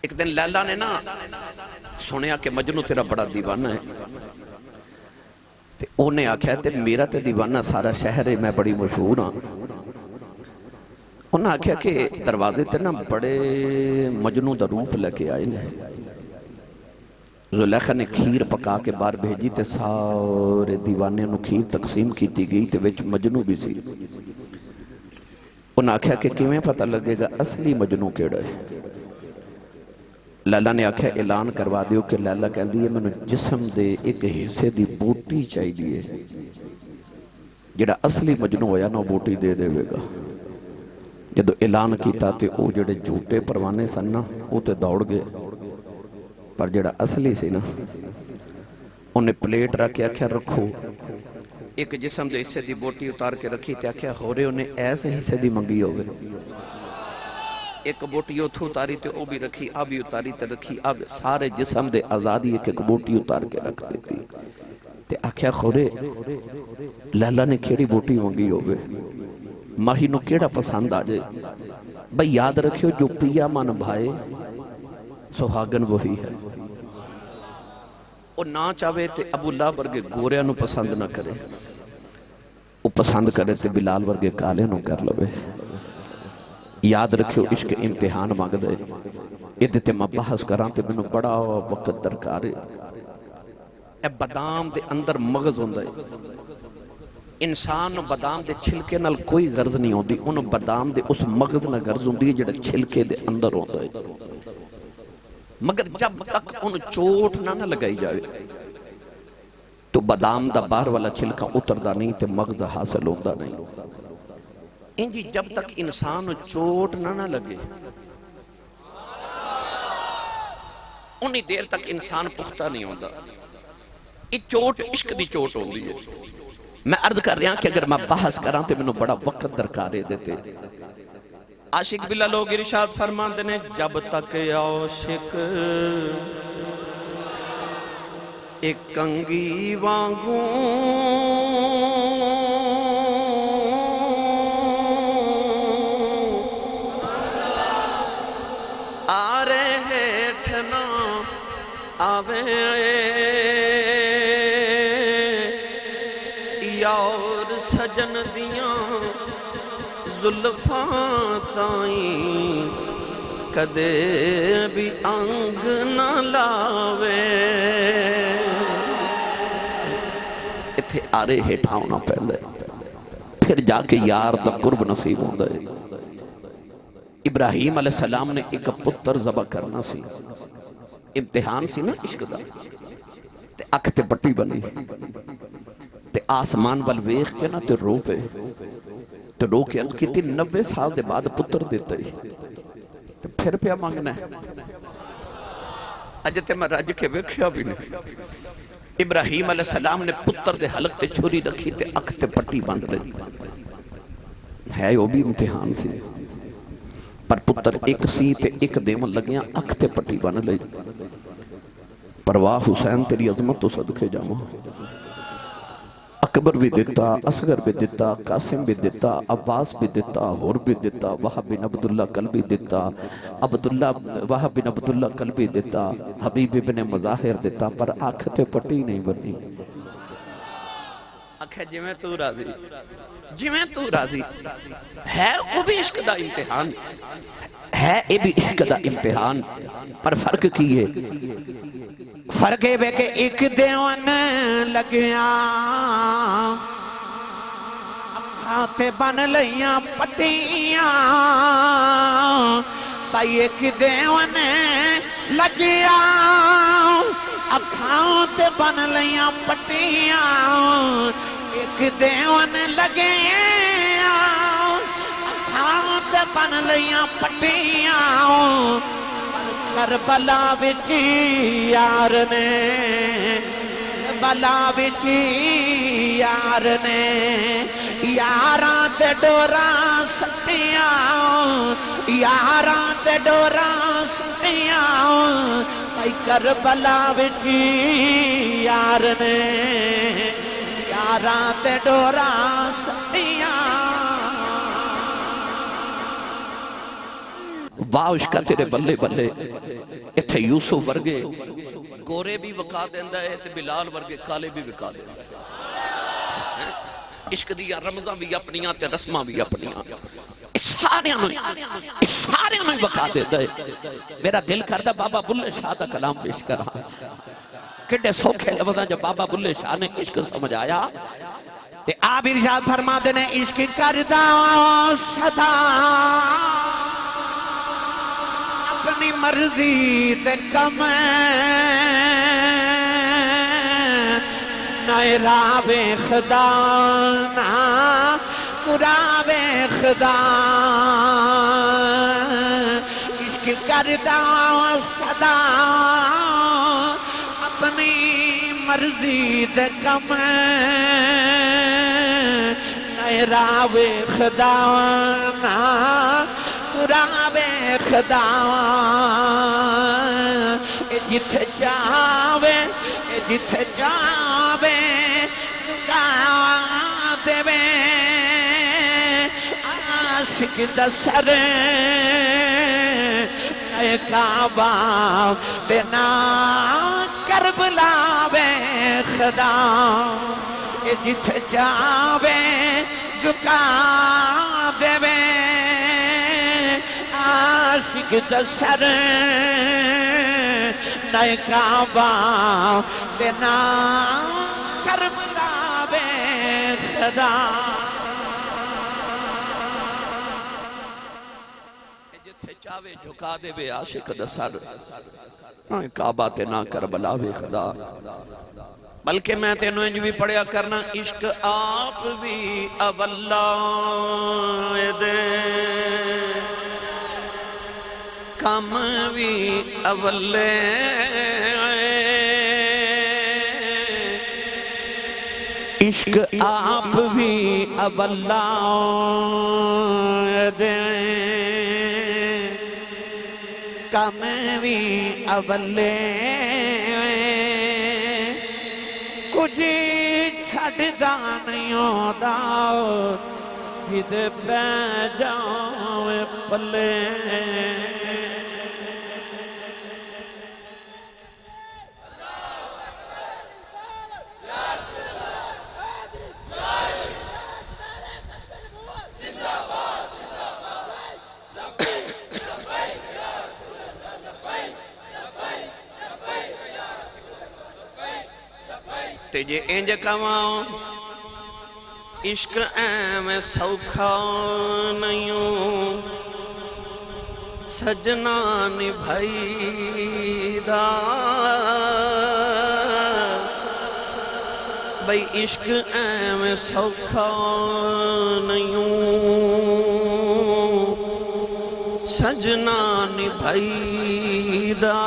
ایک دن لیلا نے نا سنیا کہ مجنو تیرا بڑا دیوانہ ہے، تے انہیں آکھیا تے میرا تے دیوانہ سارا شہر ہے، میں بڑی مشہور ہاں۔ انہیں آکھیا کہ دروازے تے نا بڑے مجنو دا روپ لے آئے نے۔ زلیخا نے کھیر پکا کے باہر بھیجی تے سارے دیوانے نو کھیر تقسیم کیتی گئی تے وچ مجنو بھی سی۔ انہیں آکھیا کہ کیویں پتہ لگے گا اصلی مجنو کیڑا ہے؟ لیلا نے آکھیا اعلان کروا دیو کہ لیلا کہندی ہے میں جسم دے ایک حصے دی بوٹی چاہی دیئے، جڑا اصلی مجنو ہویا نا بوٹی دے دے گا۔ جدو اعلان کیتا تے او جڑے جھوٹے پروانے سن نا او تے دوڑ گئے، پر جڑا اصلی سی نا انہیں پلیٹ رکھ کے آکھیا رکھو، ایک جسم دے حصے دی بوٹی اتار کے رکھی تے آکھیا ہو رہے انہیں ایسے حصے دی منگی ہوگے، ایک بوٹی اتھو اتاری تے او بھی رکھی، آ بھی اتاری تے رکھی، اب سارے جسم دے آزادی ایک بوٹی اتار کے رکھ دیتی تے آکھیا خورے لیلا نے کیڑی بوٹی منگی ہوگے، ماہی نو کیڑا پسند آجے؟ بھئی یاد رکھیو جو پیا من بھائے سہاگن وہی ہے۔ او نہ چاہے تے ابو اللہ ورگے گوریاں نو پسند نہ کرے، او پسند کرے تے بلال ورگے کالے نو کر لوے۔ یاد رکھیو عشق امتحان مانگ دے، ادھے تے میں بحث کران تے میں بڑا وقت درکارے۔ اے بادام دے اندر مغز ہوندہ ہے، انسان بادام دے چھلکے نال کوئی غرض نہیں ہوندی، انہوں بادام دے اس مغز نہ غرض ہوندی ہے جڑا چھلکے دے اندر ہوندہ ہے، مگر جب تک ان چوٹ نہ لگائی جائے تو بادام دا باہر والا چھلکا اتردہ نہیں تے مغز حاصل ہوندہ نہیں۔ انجی جب تک انسان چوٹ نہ لگے انہی دیر تک انسان پختہ نہیں ہوندہ۔ یہ چوٹ عشق دی چوٹ ہوندی ہے۔ میں عرض کر رہا ہوں کہ اگر میں بحث کراں تو میں بڑا وقت درکارے دیتے۔ عاشق باللہ لوگ ارشاد فرمان دینے جب تک عاشق ایک کنگی وانگوں آرے ہیٹھنا آوے یار سجن دیاں زلفاں تائیں کدے بھی انگ نہ لاوے۔ اتھے آرے ہیٹھا ہونا پہلے پھر جا کے یار دا قرب نصیب ہوندہ ہے۔ ابراہیم علیہ السلام نے ایک پتر ذبح کرنا سی، امتحان سی نا عشق دا، تے اکھ تے پٹی بنی تے آسمان وال ویخ کے نا تے رو پہ تو رو کے عرض کی تھی 90 سال دے بعد پتر دیتا ہی تو پھر پیا مانگنا ہے۔ اجھے تے میں رج کے ویکھیا بھی نہیں۔ ابراہیم علیہ السلام نے پتر دے حلق تے چھری رکھی تے اکھ تے پٹی بند رہی ہے، وہ بھی امتحان سی، پر پتر ایک سی تے ایک دیمن لگیاں اکھ تے پٹی بن لئی۔ پرواہ حسین تیری عظمت تو صدقے جاواں، اکبر بھی دیتا، اصغر بھی دیتا، قاسم بھی دیتا، عباس بھی دیتا، حور بھی دیتا، وہب بن عبداللہ قلبی دیتا، وہب بن عبداللہ قلبی دیتا، حبیب ابن مظاہر دیتا، پر آنکھ تے پٹی نہیں بنی۔ آنکھ ہے جویں تو راضی، جویں تو راضی ہے، وہ بھی عشق دا امتحان ہے، یہ بھی عشق دا امتحان، پر فرق کی ہے؟ فرق ہے بے کہ ایک دیوان لگیاں اکھاں تے بن لیاں پٹیاں، تائی ایک دیوان لگیاں اکھاں تے بن لیاں پٹیاں، ایک دیوان لگیاں اکھاں تے بن لیاں پٹیاں، کربلا وچی یار نے کربلا وچی یار نے یاراں تے ڈوراں سٹیاں، یاراں تے ڈوراں سٹیاں، بھائی کربلا وچی یار نے یاراں تے ڈوراں سٹیاں۔ واہ عشقہ تیرے بلے بلے اتھے یوسف ورگے گورے بھی وکا دیندہ ہے تے بلال ورگے کالے بھی وکا دیندہ ہے عشق دیا رمضان بھی اپنیاں تے رسمہ بھی اپنیاں اس سارے میں وکا دیندہ ہے میرا دل کردہ بابا بلے شاہ دا کلام پیش کرا کڈے سوکھے لفظاں جب بابا بلے شاہ نے عشق سمجھ آیا تے آپ ارشاد فرما دینے عشق کردہ صدا اپنی مرضی تے کم نائے راوے خدا نا قراوے خدا عشق کردہ صدا اپنی مرضی تے کم نائے راوے خدا نا قراوے خدا جتھے جاوے جتھے جاوے چکا دے عاشق دا سر اے کعبہ دینا کربلا وے خدا جتھے جاوے چکا دے عاشق دا سر نئے کعبہ دینا کربلا بے خدا جتھے چاوے جھکا دے بے عاشق دا سر نئے کعبہ دینا کربلا بے خدا بلکہ میں تینوں انج بھی پڑھیا کرنا عشق آپ بھی اولا دے کم بھی اولے عشق آپ بھی اولا دے کم بھی اولے کچھ چھڑ دانیوں دا جد پہ جاؤں پلے تجھے انج کماؤں عشق میں سوکھا نہیں سجنا نبھائی دا بھئی عشق میں سوکھا نہیں سجنا نبھائی دا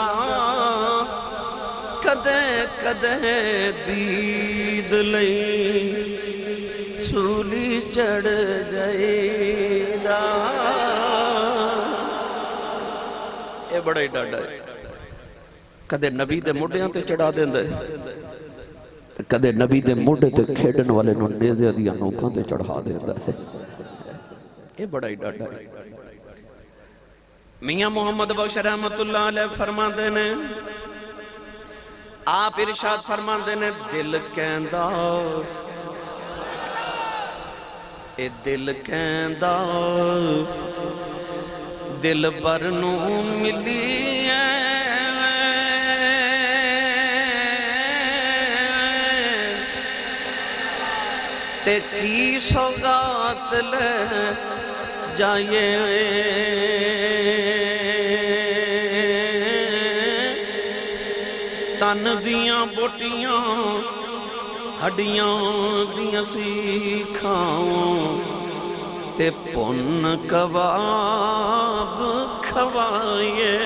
کدے کدے دید لئی سولی چڑھ جائے دا اے بڑا ہی ڈاڈا ہے کدے نبی دے موڑیاں تے چڑھا دیں دے کدے نبی دے موڑے تے کھیڑن والے نو نیزے دیا نوکاں تے چڑھا دیں دے اے بڑا ہی ڈاڈا ہے میاں محمد بخش رحمت اللہ علیہ فرما دینے آپ ارشاد فرمان دینے دل کہندہ اے دل کہندہ دل برنو ملی تے کی سوگات لے جائے تن دیاں بوٹیاں ہڈیاں دیاں سیکھاؤں تے پن کباب کھوائیے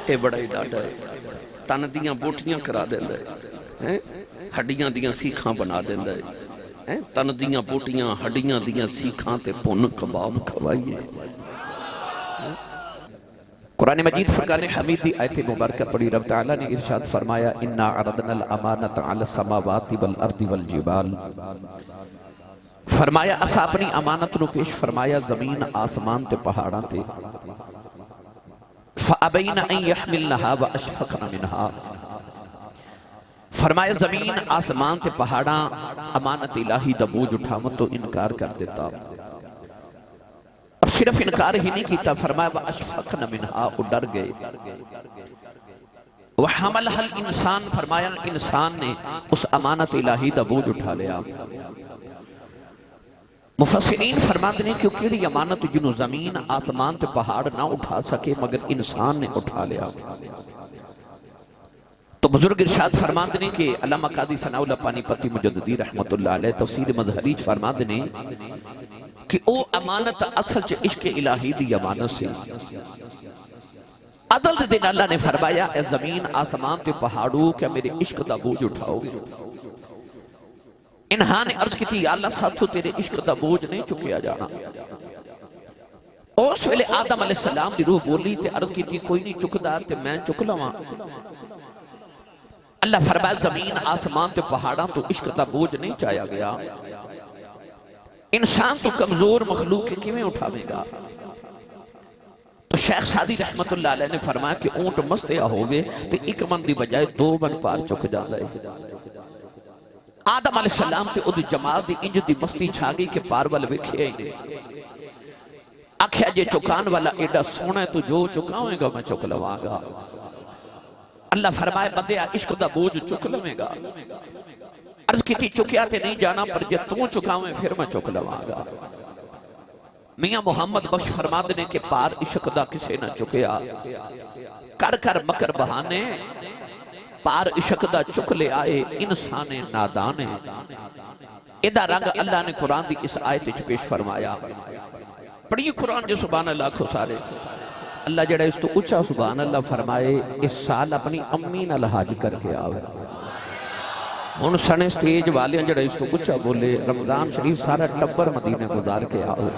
اے بڑا ہی ڈاڈا ہے تن دیاں بوٹیاں کرا دیندہ ہے ہڈیاں دیاں سیکھاں بنا دیندہ ہے تن دیاں بوٹیاں ہڈیاں دیاں سیکھاں تے پن کباب کھوائیے قرآن مجید فرقان حمید دی آیت مبارکہ پڑھی رب تعالیٰ نے ارشاد فرمایا اِنَّا عَرَضْنَا الْأَمَانَةَ عَلَى السَّمَاوَاتِ وَالْأَرْضِ وَالْجِبَالِ فرمایا اسا اپنی امانت نو پیش فرمایا زمین آسمان تے پہاڑاں تے فَأَبَيْنَ أَن يَحْمِلْنَهَا وَأَشْفَقْنَ مِنْهَا فرمایا زمین آسمان تے پہاڑاں امانت الہی دا بوجھ اٹھاون تو انکار کر دیتا، اور صرف انکار ہی نہیں کیتا، فرمایا وَأَشْفَقْنَ مِنْهَا وہ ڈر گئے، وَحَمَلَهَا الْإِنسان فرمایا انسان نے اس امانت الہی دا بوجھ اٹھا لیا۔ مفسرین فرماتے ہیں کہ کیڑی امانت جنہوں زمین آسمان تے پہاڑ نہ اٹھا سکے مگر انسان نے اٹھا لیا۔ تو بزرگ ارشاد فرماتے ہیں کہ علامہ قاضی ثناء اللہ پانی پتی مجددی رحمت اللہ علیہ تفسیر مظہری فرماتے ہیں کہ او امانت اصل چ عشق الہی دی امانت سے عدل دے دن اللہ نے فرمایا اے زمین آسمان تے پہاڑوں کیا میرے عشق دا بوجھ اٹھاؤ گے؟ انہاں نے عرض کی تھی یا اللہ ساتھو تیرے عشق دا بوجھ نہیں چکیا جانا۔ اس ویلے آدم علیہ السلام دی روح بولی تے عرض کی تھی کوئی نہیں چکدار تے میں چک لواں۔ اللہ فرمایا زمین آسمان تے پہاڑاں تو عشق دا بوجھ نہیں چایا گیا، انسان تو کمزور مخلوق کے کیویں اٹھاوے گا؟ تو شیخ سعدی رحمت اللہ علیہ نے فرمایا کہ اونٹ مستیا ہوگے تے ایک من دی بجائے دو من پار چک جاندہ ہے۔ آدم علیہ السلام تے ادھ جماعت دی انج دی مستی چھاگی کہ پار والے وکھے ہی نہیں، آکھیا جے چکان والا ایڈا سونا ہے تو جو چکاویں گا میں چک لواں گا۔ اللہ فرمائے بندیا عشق دا بوجھ چک لویں گا، عرض کی تھی چکیا تے نہیں جانا پر جے تو چکاویں پھر میں چک لواں گا۔ میاں محمد بخش فرما دینے کہ پار عشق دا کسے نہ چکیا، کر کر مکر بہانے پار عشق دا چک لے آئے انسان نادانے۔ ادھا رنگ اللہ نے قرآن دی اس آیت پیش فرمایا، پڑھیے قرآن جو سبحان اللہ کو سارے اللہ جڑا اس تو اچھا سبحان اللہ فرمائے اس سال اپنی امی نال حج کر کے آوے۔ ہن سنے سٹیج والے جڑا اس تو اچھا بولے رمضان شریف سارا ٹبر مدینے گزار کے آوے،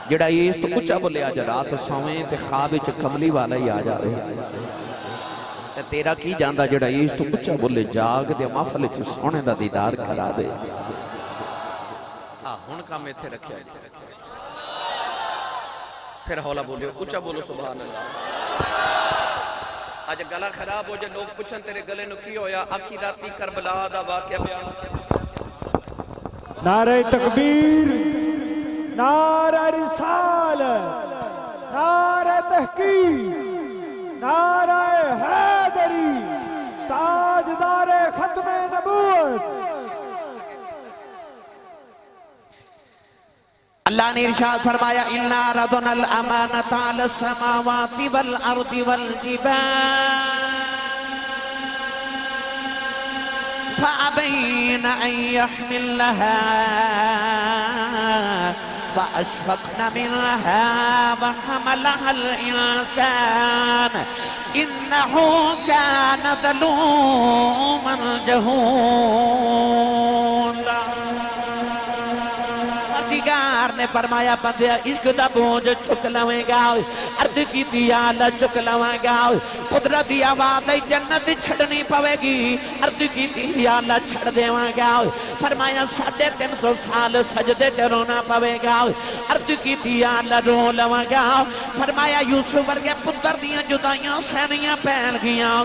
جڑا یہ اس تو اچھا بولے آج رات سویں تے خواب وچ کملی والا ہی آ جاوے، تیرا کی جاندہ جڑا یہ اس تو اچھا بولے جاگ دے محفل وچ سونے دا دیدار کرا دے۔ ہن کا میں تھے رکھیا پھر حوالہ بولیو اچھا بولو سبحان اللہ۔ آج گلہ خراب ہو جائے لوگ پوچھن تیرے گلے نو کی ہویا، آخی راتی کربلا دا واقعہ بیان۔ نعرہ تکبیر، نعرہ رسالت، نعرہ تحقیق، نعرہ حیدری، تاجدار ختم نبوت۔ اللہ نے ارشاد فرمایا اِنَّا عَرَضْنَا الْأَمَانَةَ عَلَى السَّمَاوَاتِ وَالْأَرْضِ وَالْجِبَالِ فَأَبَيْنَ أَن يَحْمِلْنَهَا وَأَشْفَقْنَ مِنْهَا وَحَمَلَهَا الْإِنسَانُ إِنَّهُ كَانَ ظَلُومًا جَهُولًا۔ نے فرمایا بندیا عشق دا بوجھ چک لویں گا، عرض کی دیا اللہ چک لویں گا، قدرت دی آواز جنت چھڑنی پوے گی، عرض کی دیا اللہ چھڑ دیواں گا، فرمایا 350 سال سجدے تے رونا پوے گا، عرض کی دیا اللہ رو لواں گا، فرمایا یوسف ورگے پتر دیاں جدائیاں سینیاں پہن گیاں،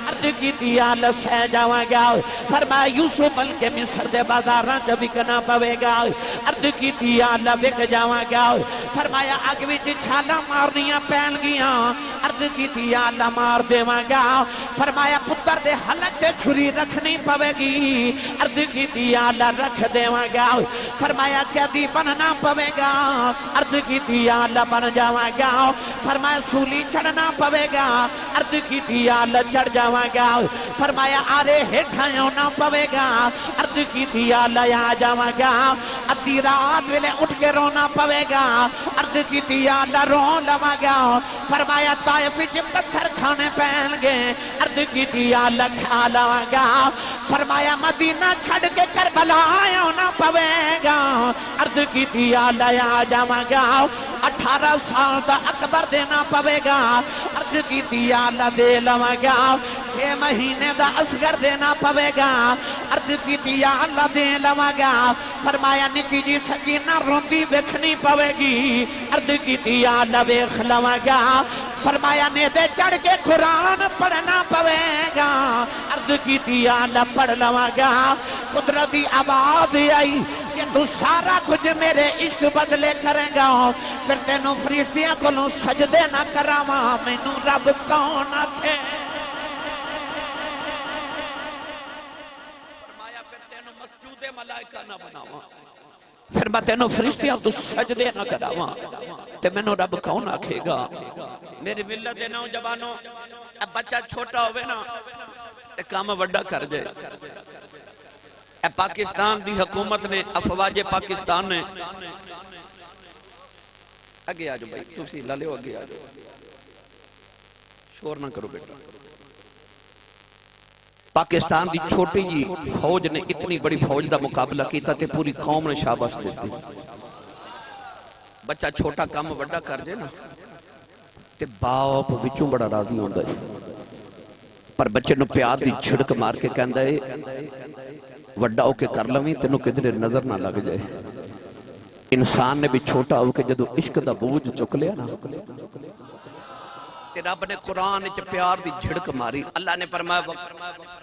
عرض کی دیا اللہ سہ جاواں گا، فرمایا یوسف بلکہ مصر دے بازاراں چ بکنا پوے گا، عرض کی دیا اللہ بک جاواں گا، فرمایا اگ وچ چھالاں مارنیاں پہن گیاں، عرض کی دیا اللہ مار دیواں گا، فرمایا پتر دے حلق تے چھری رکھنی پوے گی، عرض کی دیا اللہ رکھ دیواں گا، فرمایا قیدی بننا پوے گا، عرض کی دیا اللہ بن جاواں گا، فرمایا سولی چڑھنا پوے گا، عرض کی دیا اللہ چڑھ جاواں گا، فرمایا آرے ہیٹھاں ہونا پوے گا، عرض کی دیا اللہ آ جاواں گا، ادھی رات ویلے اٹھ کے رونا پوے گا، عرض کی دیا اللہ رو لواں گا، فرمایا طائف وچ پتھر کھانے پہن گے، عرض کی دیا اللہ کھا لواں گا، فرمایا مدینہ چھڑ کے کربلا ہونا پوے گا، عرض کی دیا اللہ آ جاواں گا، 18 سال دا اکبر دینا پوے گا، عرض کی دیا اللہ دے لواں گا، 6 مہینے دا اصغر دینا پوے گا عرض کی یا اللہ دے لوا گا فرمایا نکی جی سکینہ روندی ویکھنی پوے گی عرض کی یا اللہ ویکھ لوا گا فرمایا نیدے چڑھ کے قرآن پڑھنا پوے گا عرض کی یا اللہ پڑھ لوا گا قدرتی آواز آئی کہ تو سارا کچھ میرے عشق بدلے کریں گا پھر تینوں فرشتیاں کو سجدے نہ کراواں مینوں رب کون آکھے فرمایا پھر تینوں مسجود ملائکہ نہ بناواں پھر میں تینوں فرشتیاں تو سجدے نہ کراواں تے مینوں رب کون آکھے گا میری ملت دے نوجوانوں اب بچہ چھوٹا ہوئے نا تے کام وڈا کر جائے اے پاکستان دی حکومت نے افواج پاکستان نے اگے آجو بھائی تسی لالے ہو اگے آجو شور نہ کرو بیٹا پاکستان دی چھوٹی جی فوج نے اتنی بڑی فوج دا مقابلہ کیتا تے پوری قوم نے شاباش دیتی بچہ چھوٹا کام وڈا کر جائے نا تے باپ وچوں بڑا راضی ہوندا ہے پر بچے نو پیار دی چھڑک مار کے کہندا ہے وڈا ہو کے کر لویں تینوں کدھر نظر نہ لگ جائے انسان نے بھی چھوٹا ہو کے جدو عشق دا بوجھ چک لیا نا تے رب نے قرآن وچ پیار دی جھڑک ماری اللہ نے فرمایا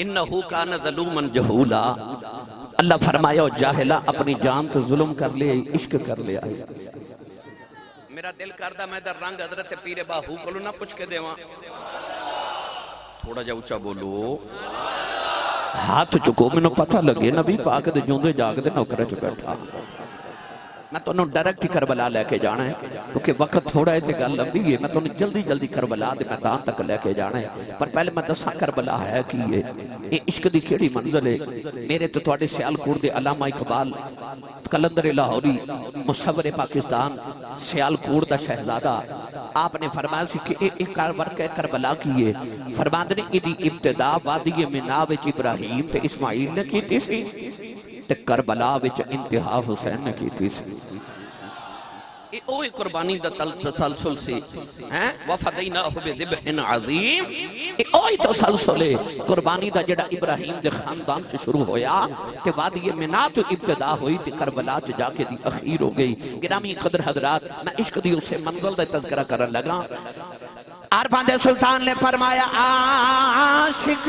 انہو کان ظلوما جہولا اللہ فرمایا جاہلا اپنی جان تو ظلم کر لیا عشق کر لیا میرا دل کردہ میں در رنگ حضرت پیر باہو کلو نہ پوچھ کے دیواں تھوڑا جا اچھا بولو ہاتھ چکو میں نو پتہ لگے نبی پاک دے جوندے جاگ دے نوکرہ چ بیٹھا میں تو انہوں ڈائریکٹ کربلا لے کے جانا ہے کیونکہ وقت تھوڑا ہے تے گل لمبی ہے میں تو انہوں جلدی کربلا دے میدان تک لے کے جانا ہے پر پہلے میں دساں کربلا ہے کی ہے یہ عشق دی کھیڑی منزل ہے میرے تو تھوڑے سیال کور دے علامہ اقبال کلندر لاہوری مصور پاکستان سیال کور دا شہزادہ آپ نے فرمایا سی کہ ایک ورقہ کربلا کی ہے فرماند نے ادھی ابتدا وادی مناو وچ ابراہیم تے اسماعیل نے کیتی سی تے کربلا وچ انتہا حسین نے کیتی سی اے اوہی قربانی دا تسلسل سی وفدیناہ بذبح عظیم اے اوہی تسلسل ہے قربانی دا جڑا ابراہیم دے خاندان سے شروع ہویا تے وادی مناو تو ابتدا ہوئی تے کربلا چ جا کے دی اخیر ہو گئی گرامی قدر حضرات میں عشق دی اسے منزل دا تذکرہ کرن لگا عارفان دے سلطان نے فرمایا عاشق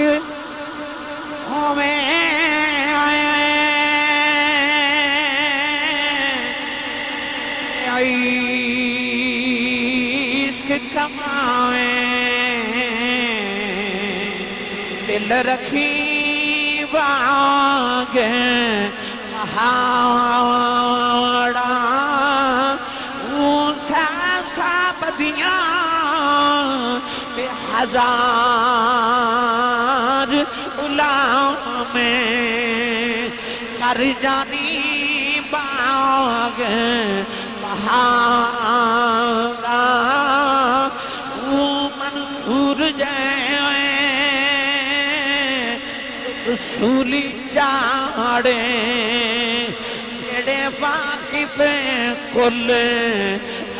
عشق کمائیں دل رکھی باغ پہاڑا اونسا سا بدیاں بے ہزار علام کر جانی باغ پہاڑا منصور جائے رسولی جاڑے جڑے واقف کل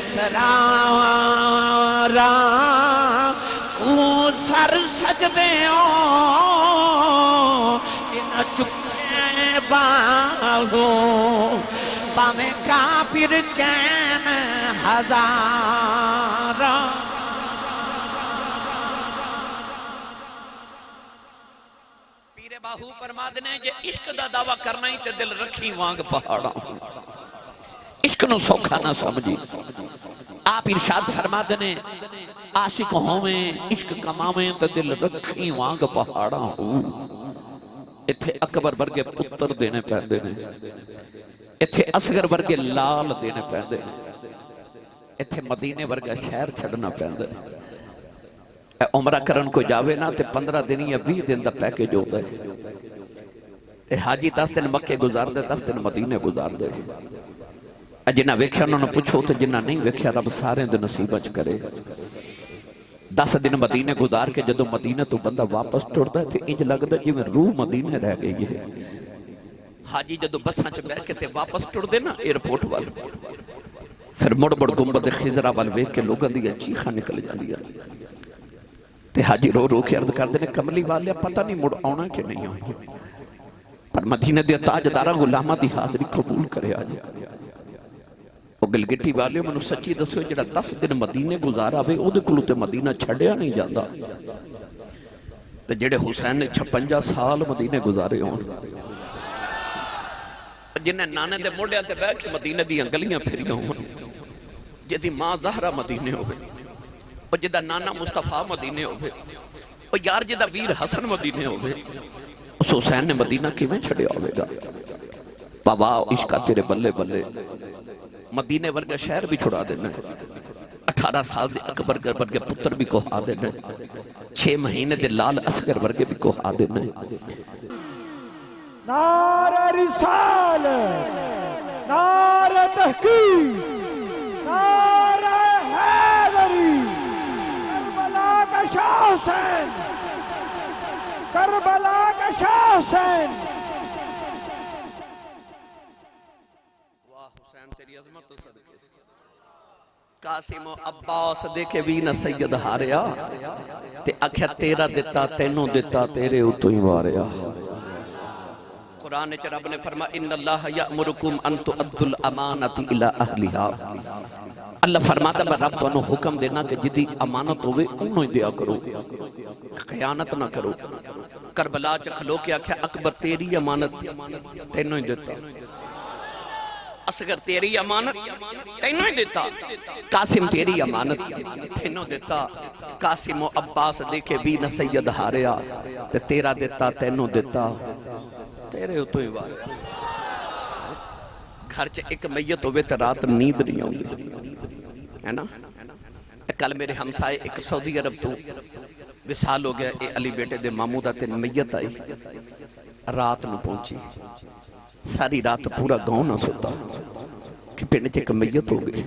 اسرارا سر سجدے ان چکے باغو پاویں کافر کین ہزارا پیر باہو فرماد نے جے عشق دا دعویٰ کرنا ہی تے دل رکھی وانگ پہاڑا عشق نو سوکھا نہ سمجھی آپ ارشاد فرماد نے عاشق ہوئیں عشق کماویں تے دل رکھی وانگ پہاڑا ہو اتھے اکبر برگے پتر دینے پہندے نے اتھے اصغر برگے لال دینے پہندے نے اتھے مدینے برگا شہر چھڑنا پہندے اے عمرہ کرن کو جاوے نا تے 15 دن یا 20 دن دا پیکیج ہوتا ہے اے حاجی 10 دن مکے گزار دے 10 دن مدینے گزار دے جنہ ویکھیا انہوں نے پوچھو تے جنہ نہیں ویکھیا رب سارے دن نصیب اچ کرے 10 دن مدینے گزار کے جدو مدینے تو بندہ واپس ٹردا ہے تے انج لگدا جویں روح مدینے رہ گئی ہے حاجی جدو بساں چ بیٹھ کے تے واپس ٹردے نا ایئرپورٹ وال پھر مڑ گنبد خضرا وال ویکھ کے لوگاں دی چیخاں نکل جاندیاں تے حاجی رو رو کے عرض کر دینے کملی والے پتہ نہیں مڑ آنا کہ نہیں آنا، پر مدینہ دے تاجدارہ غلامہ دی حاضری قبول کرے آجے۔ وہ گلگٹی والے منو سچی دسو جڑا 10 دن مدینے گزارا ہوئے او دے کلو تے مدینہ چھڑیا نہیں جاندہ، تے جڑے حسین نے 56 سال مدینے گزارے ہوں، جنہیں نانے دے موڑے آتے بے کہ مدینے دی انگلیاں پھریاں ہوں، جدی ماں زہرہ مدینے ہوئے، اور جدہ نانا مصطفیٰ مدینے ہوئے، اور یار جدہ ویر حسن مدینے ہوئے، اس حسین نے مدینہ کی میں چھڑیا ہوئے گا۔ بابا عشقہ تیرے بلے بلے مدینے ورگا شہر بھی چھڑا دینا ہے، 18 سال دے اکبر ورگے پتر بھی کوہا دینا ہے، 6 مہینے دے لال اصغر ورگے بھی کوہا دینا ہے۔ نعرہ رسالت، نعرہ تحقیق، نعرہ حیدری، کربلا کا شاہ حسین، کربلا کا شاہ حسین۔ واہ حسین تیری عظمت تو صدقے، قاسم و عباس دیکھے بھی نہ سید ہاریا، تے اکھیا تیرا دیتا تینوں دیتا تیرے اتو ہی واریا۔ قرآن رب نے فرما ان اللہ یأمرکم ان تؤدوا الامانۃ الی اہلھا، اللہ فرماتا میں رب تو انہوں حکم دینا کہ جدی امانت ہوئے انہوں دیا کرو، خیانت نہ کرو۔ کربلا چکھلو کے آکھیا اکبر تیری امانت تینوں ہی دیتا، اصغر تیری امانت تینوں ہی دیتا، قاسم تیری امانت تینوں دیتا، قاسم و عباس دیکھے بھی نہ سید ہاریا، تیرا دیتا تینوں دیتا تیرے اتو ہی وارے۔ گھر چے ایک میت ہوئے تے رات نیند نہیں ہوں گی، ہے نا؟ کل میرے ہمسائے ایک سعودی عرب تو وصال ہو گیا، اے علی بیٹے دے مامودہ تے میت آئی، رات نو پہنچی، ساری رات پورا گاؤں نہ ستا کہ پنڈ چے ایک میت ہو گئی،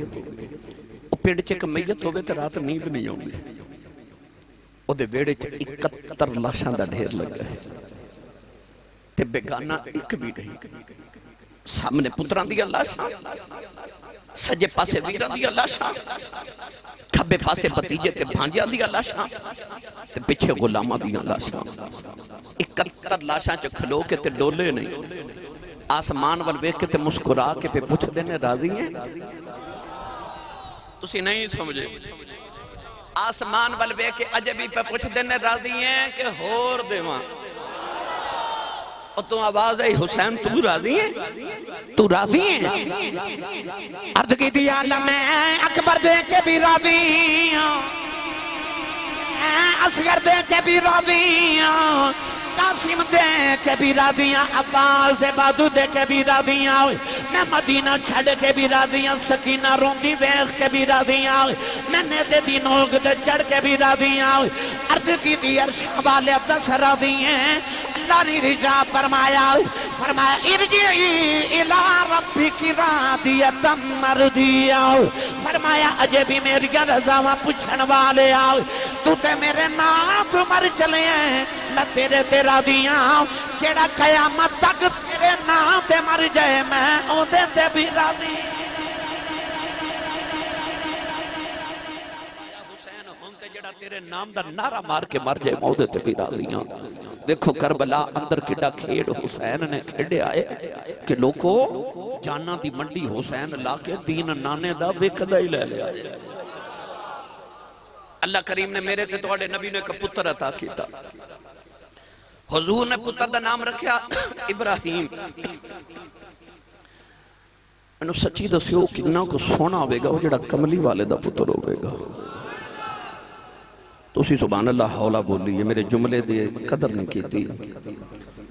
پنڈ چے ایک میت ہوئے تے رات نیند نہیں ہوں گی، او دے بیڑے چے 71 لاشاں دا ڈھیر لگ گئے، تے بیگانہ ایک بھی نہیں، سامنے پتران دیا لاشاں، سجے پاسے ویران دیا لاشاں، کھبے پاسے بتیجے تے بھانجیاں دیا لاشاں، تے پچھے غلامہ دیا لاشاں، 71 لاشاں چو کھلو کے تے ڈولے نہیں، آسمان والویک کے تے مسکرا کے پہ پوچھ دینے راضی ہیں، تسی نہیں سمجھے، آسمان والویک کے عجبی پہ پوچھ دینے راضی ہیں کہ ہور دیوان، اور تو آواز ہے حسین تو راضی ہیں، تو راضی ہیں، عرض کی دی عالم اکبر دے کے بھی راضی ہیں، اصغر دے کے بھی راضی ہیں، قاسم دے کے بھی راضیاں، عباس دے بادو دے کے بھی راضیاں، میں مدینہ چھڑ کے بھی راضیاں، سکینہ روندی ویخ کے بھی راضیاں، میں نیدے دی نوگ دے چڑھ کے بھی راضیاں، عرض کی دی عرشہ والے دس راضی ہیں، اللہ نے رجا فرمایا ارجعی الى ربک راضیۃ مرضیہ، فرمایا اجے بھی میری رضا پوچھن والے آؤ، تو تے میرے نام تو مر چلے ہیں، میں تیرے تے راضیاں، کیڑا قیامت تک تیرے نام تے مر جائے میں اوندے تے بھی راضی۔ حسین ہونتے جڑا تیرے نام دا نعرہ مار کے مر جائے میں اوندے تے بھی راضیاں۔ دیکھو کربلا اندر کڈا کھیڑ حسین نے کھیڑے آئے کہ لوگو جانا دی منڈی حسین لا کے دین نانے دا ویکدہ ہی لے لے آئے۔ اللہ کریم نے میرے تے توڑے نبی نے ایک پتر عطا کیتا، حضور نے پتر دا نام رکھیا ابراہیم۔ انہوں سچی دسیو کنہ کو سونا ہوئے گا وہ جڑا کملی والے دا پتر ہوئے گا، تو اسی سبحان اللہ حولہ بولی ہے، میرے جملے دے قدر نہیں کی تھی،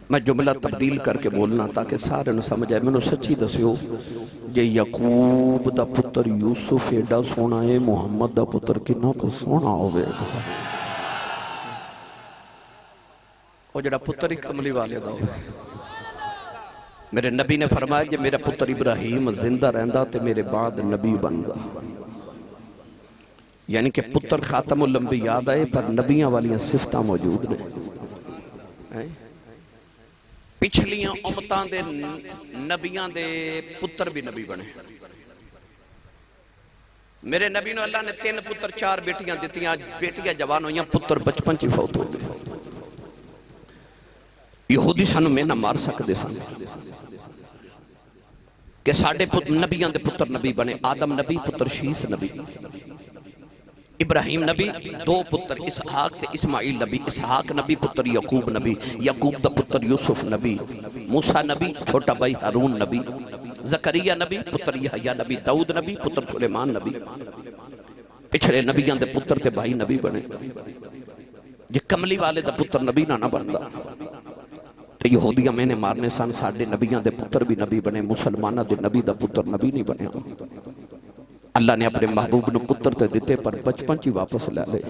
میں جملہ تبدیل کر کے بولنا تاکہ سارے نو سمجھ آئے۔ میں نو سچی دسیو جے یعقوب دا پتر یوسف ایڈا سونا ہے، محمد دا پتر کنہ کو سونا ہوئے گا، وہ جڑا پتر ہی کملی والے دا ہوئے۔ میرے نبی نے فرمایا کہ میرا پتر ابراہیم زندہ رہندا تے میرے بعد نبی بندا، یعنی کہ پتر خاتم الانبیاء آئے پر نبیاں والیاں صفتہ موجود نے، پچھلیاں امتاں دے نبیاں دے پتر بھی نبی بنے، میرے نبی نو اللہ نے 3 پتر 4 بیٹیاں دیتیاں، بیٹیاں جوان ہوئیاں، پتر بچپن چی فوت ہو گئے۔ یہودی سانو میں نہ مار سکتے سن کہ ساڑھے نبیان دے پتر نبی بنے، آدم نبی پتر شیس نبی، ابراہیم نبی 2 پتر اسحاق تے اسماعیل نبی، اسحاق نبی پتر یعقوب نبی، یعقوب دا پتر یوسف نبی، موسیٰ نبی چھوٹا بھائی ہارون نبی، زکریہ نبی پتر یحییٰ نبی، داؤد نبی پتر سلیمان نبی، پچھلے نبیان دے پتر تے بھائی نبی بنے۔ جے کملی والے دا پتر نبی نہ بندا تو یہودیاں میں نے مارنے سان، ساڑھے نبیان دے پتر بھی نبی بنے، مسلمانہ دے نبی دا پتر نبی نہیں بنے۔ اللہ نے اپنے محبوب نو پتر تے دیتے پر بچپن چی واپس لے لے،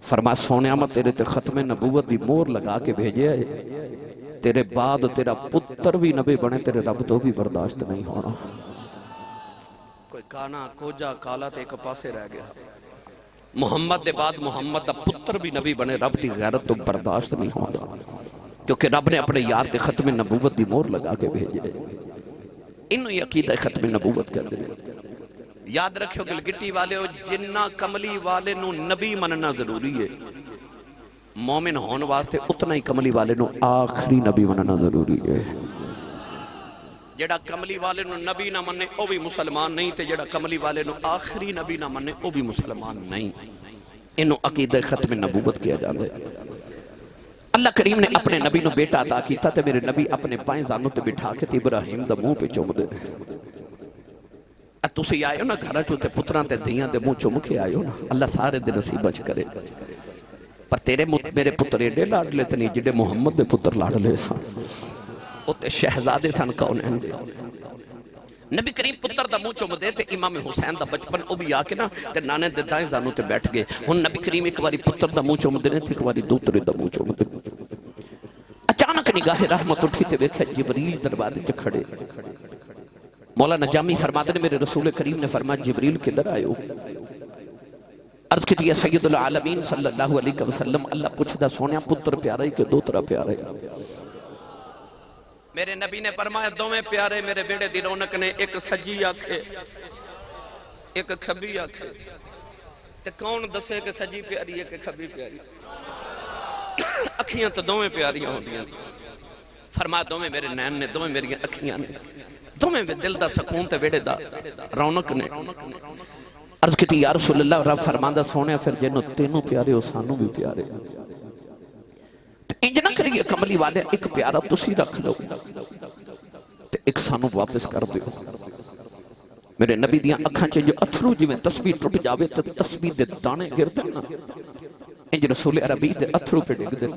فرما سونیا میں تیرے تے ختم نبوت دی مور لگا کے بھیجے آئے، تیرے بعد تیرا پتر بھی نبی بنے، تیرے رب تو بھی برداشت نہیں ہونا۔ کوئی کانا کوجا کالا تے ایک پاسے رہ گیا، محمد دے بعد محمد دا پتر بھی نبی بنے، رب دی غیرت تو برداشت نہیں ہونا، کیونکہ رب نے اپنے یار تے ختم نبوت دی مور لگا کے بھیجے۔ انہوں یہ عقیدہ ختم نبوت کر دے۔ یاد رکھو گلگٹی والے ہو، جنہ کملی والے نو نبی مننا ضروری ہے، مومن ہون واسطے اتنا ہی کملی والے نو آخری نبی مننا ضروری ہے۔ جڑا کملی والے نو نبی نہ مننے او بھی مسلمان نہیں، تے جڑا کملی والے نو آخری نبی نہ مننے او بھی مسلمان نہیں۔ انہوں عقیدہ ختم نبوت کیا جاندے۔ اللہ کریم نے اپنے نبی نو بیٹا عطا کیتا تے میرے نبی اپنے پائیں زانوں تے بٹھا کے تے ابراہیم دا منہ پہ چوم دے۔ تُسی آئے ہو نا گھرہ چوتے پتران تے دھیاں دے منہ چوم کے آئے ہو نا، اللہ سارے دے نصیب بچ کرے۔ پر تیرے میرے پتر ایڈے لاڈ لیتے نہیں جڑے محمد دے پتر لاڈ لے سان، اُتے شہزادے سان کون ہیں دے۔ نبی کریم پتر دا منہ چوم دے تے امام حسین دا بچپن او بھی آکے نا تے نانے دے دائیں زانوں تے بیٹھ گئے۔ ہن نبی کریم ایک باری پتر دا منہ چوم دے تے ایک باری دوترے دا منہ چوم دے۔ اچانک نگاہ رحمت اٹھی تے ویکھا جبریل دروازے تے کھڑے۔ مولانا جامی فرماتے نے میرے رسول کریم نے فرمایا جبریل کدھر آئے ہو؟ عرض کی یا سید العالمین صلی اللہ علیہ وسلم، اللہ پوچھ دا سونیا پتر پیارا ہی کہ دوترا پیارا ہے؟ میرے نبی نے فرمایا دوویں پیارے میرے بیڑے دی رونق نے، ایک سجی آکھے ایک کھبی آکھے، تے کون دسے کہ سجی پیاری ہے کہ کھبی پیاری؟ اکھیاں تو دوویں پیاریاں ہوندیاں۔ فرمایا دوویں میرے نین نے، دوویں میری اکھیاں نے، دوویں دل دا سکون تے ویڑے دا رونق نے۔ عرض کی یا رسول اللہ، رب فرماندہ سونے پھر جنہوں تینوں پیارے ہو سانوں بھی پیارے، انج نہ کریے کملی والے، ایک پیارا تسی رکھ لو تے ایک سانوں واپس کر دیو۔ میرے نبی دیاں اکھاں چے جو اتھرو جی میں تسبیح ٹوٹ جاوے تے تسبیح دے دانے گر دے نا، انج رسول عربی دے اتھرو پہ ڈگ دے۔